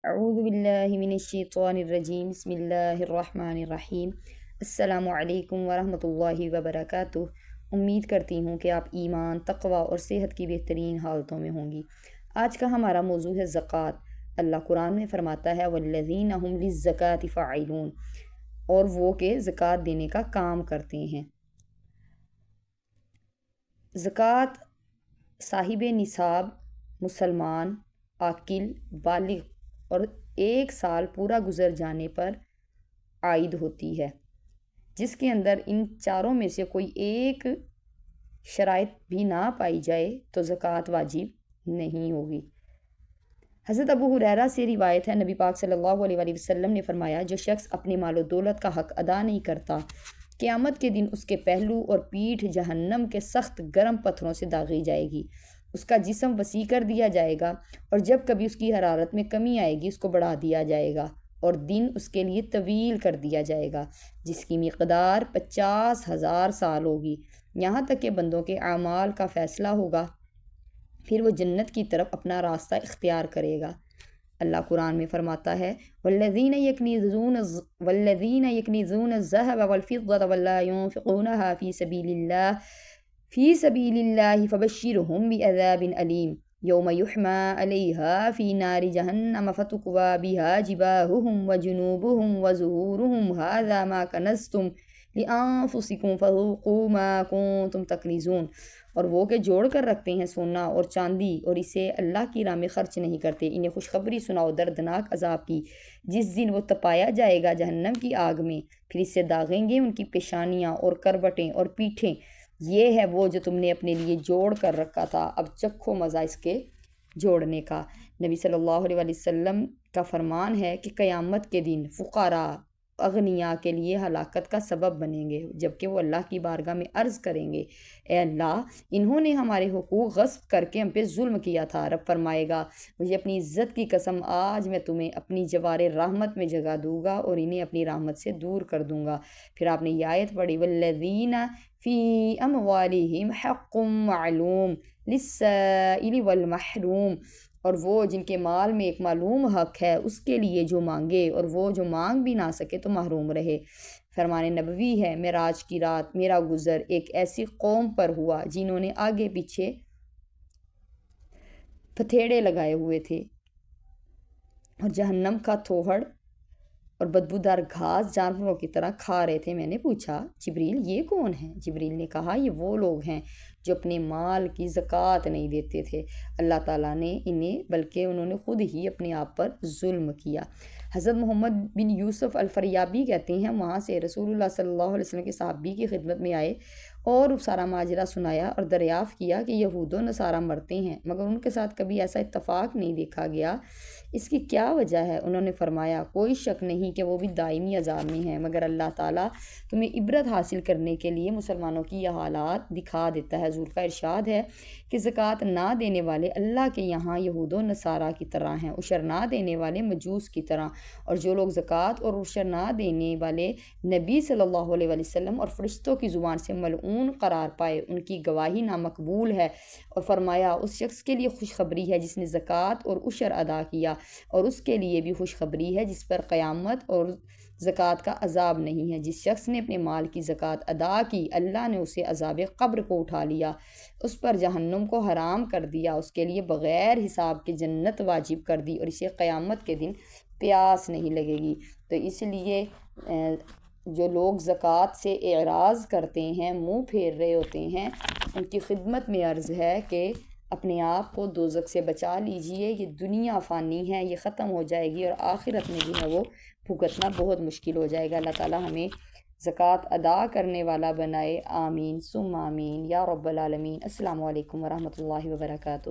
اعوذ باللہ من الشیطان الرجیم بسم اللہ الرحمن الرحیم السلام علیکم ورحمۃ اللہ وبرکاتہ۔ امید کرتی ہوں کہ آپ ایمان، تقوی اور صحت کی بہترین حالتوں میں ہوں گی۔ آج کا ہمارا موضوع ہے زکوٰۃ۔ اللہ قرآن میں فرماتا ہے والذین هم للزکاۃ فاعلون، اور وہ کہ زکوٰۃ دینے کا کام کرتے ہیں۔ زکوٰۃ صاحب نصاب مسلمان، عاقل، بالغ اور 1 سال پورا گزر جانے پر عائد ہوتی ہے، جس کے اندر ان چاروں میں سے کوئی ایک شرائط بھی نہ پائی جائے تو زکوٰۃ واجب نہیں ہوگی۔ حضرت ابو ہریرہ سے روایت ہے، نبی پاک صلی اللہ علیہ وسلم نے فرمایا، جو شخص اپنے مال و دولت کا حق ادا نہیں کرتا، قیامت کے دن اس کے پہلو اور پیٹھ جہنم کے سخت گرم پتھروں سے داغی جائے گی۔ اس کا جسم وسیع کر دیا جائے گا اور جب کبھی اس کی حرارت میں کمی آئے گی اس کو بڑھا دیا جائے گا، اور دن اس کے لیے طویل کر دیا جائے گا جس کی مقدار 50,000 سال ہوگی، یہاں تک کہ بندوں کے اعمال کا فیصلہ ہوگا، پھر وہ جنت کی طرف اپنا راستہ اختیار کرے گا۔ اللہ قرآن میں فرماتا ہے والذین یکنزون الذھب والفضة ولا ينفقونها فی سبیل اللہ فبشرهم بعذاب علیم یوم یحمى علیہا فی نار جہنم فتکوی بہا جباہہم وجنوبہم وظہورہم ھذا ما کنزتم لانفسکم فذوقوا ما کنتم تکنزون۔ اور وہ کہ جوڑ کر رکھتے ہیں سونا اور چاندی اور اسے اللہ کی راہ میں خرچ نہیں کرتے، انہیں خوشخبری سناؤ دردناک عذاب کی، جس دن وہ تپایا جائے گا جہنم کی آگ میں، پھر اس سے داغیں گے ان کی پیشانیاں اور کروٹیں اور پیٹھیں، یہ ہے وہ جو تم نے اپنے لیے جوڑ کر رکھا تھا، اب چکھو مزہ اس کے جوڑنے کا۔ نبی صلی اللہ علیہ وسلم کا فرمان ہے کہ قیامت کے دن فقراء اغنیاء کے لیے ہلاکت کا سبب بنیں گے، جبکہ وہ اللہ کی بارگاہ میں عرض کریں گے، اے اللہ، انہوں نے ہمارے حقوق غصب کر کے ہم پہ ظلم کیا تھا۔ رب فرمائے گا، مجھے اپنی عزت کی قسم، آج میں تمہیں اپنی جوار رحمت میں جگہ دوں گا اور انہیں اپنی رحمت سے دور کر دوں گا۔ پھر آپ نے یہ آیت پڑھی والذین فی اموالہم حق معلوم للسائل والمحروم، اور وہ جن کے مال میں ایک معلوم حق ہے اس کے لیے جو مانگے، اور وہ جو مانگ بھی نہ سکے تو محروم رہے۔ فرمان نبوی ہے، معراج کی رات میرا گزر ایک ایسی قوم پر ہوا جنہوں نے آگے پیچھے پھتیڑے لگائے ہوئے تھے اور جہنم کا تھوہڑ اور بدبودار گھاس جانوروں کی طرح کھا رہے تھے۔ میں نے پوچھا جبریل یہ کون ہیں؟ جبریل نے کہا یہ وہ لوگ ہیں جو اپنے مال کی زکوٰۃ نہیں دیتے تھے، اللہ تعالیٰ نے انہیں، بلکہ انہوں نے خود ہی اپنے آپ پر ظلم کیا۔ حضرت محمد بن یوسف الفریابی کہتے ہیں، وہاں سے رسول اللہ صلی اللہ علیہ وسلم کے صحابی کی خدمت میں آئے اور سارا ماجرا سنایا اور دریافت کیا کہ یہود و نصارہ مرتے ہیں مگر ان کے ساتھ کبھی ایسا اتفاق نہیں دیکھا گیا، اس کی کیا وجہ ہے؟ انہوں نے فرمایا کوئی شک نہیں کہ وہ بھی دائمی عذاب میں ہیں، مگر اللہ تعالیٰ تمہیں عبرت حاصل کرنے کے لیے مسلمانوں کی یہ حالات دکھا دیتا ہے۔ حضور کا ارشاد ہے کہ زکوٰۃ نہ دینے والے اللہ کے یہاں یہود و نصارہ کی طرح ہیں، عشر نہ دینے والے مجوس کی طرح، اور جو لوگ زکوٰۃ اور عشر نہ دینے والے نبی صلی اللہ علیہ وسلم اور فرشتوں کی زبان سے ملعون قرار پائے ان کی گواہی نامقبول ہے۔ اور فرمایا اس شخص کے لیے خوشخبری ہے جس نے زکوٰۃ اور عشر ادا کیا، اور اس کے لیے بھی خوشخبری ہے جس پر قیامت اور زکوٰۃ کا عذاب نہیں ہے۔ جس شخص نے اپنے مال کی زکوٰۃ ادا کی، اللہ نے اسے عذاب قبر کو اٹھا لیا، اس پر جہنم کو حرام کر دیا، اس کے لیے بغیر حساب کے جنت واجب کر دی، اور اسے قیامت کے دن پیاس نہیں لگے گی۔ تو اس لیے جو لوگ زکوٰۃ سے اعراض کرتے ہیں، منہ پھیر رہے ہوتے ہیں، ان کی خدمت میں عرض ہے کہ اپنے آپ کو دوزخ سے بچا لیجئے۔ یہ دنیا فانی ہے، یہ ختم ہو جائے گی، اور آخرت میں جو ہے وہ بھگتنا بہت مشکل ہو جائے گا۔ اللہ تعالیٰ ہمیں زکوٰۃ ادا کرنے والا بنائے، آمین ثم آمین یا رب العالمین۔ السلام علیکم ورحمۃ اللہ وبرکاتہ۔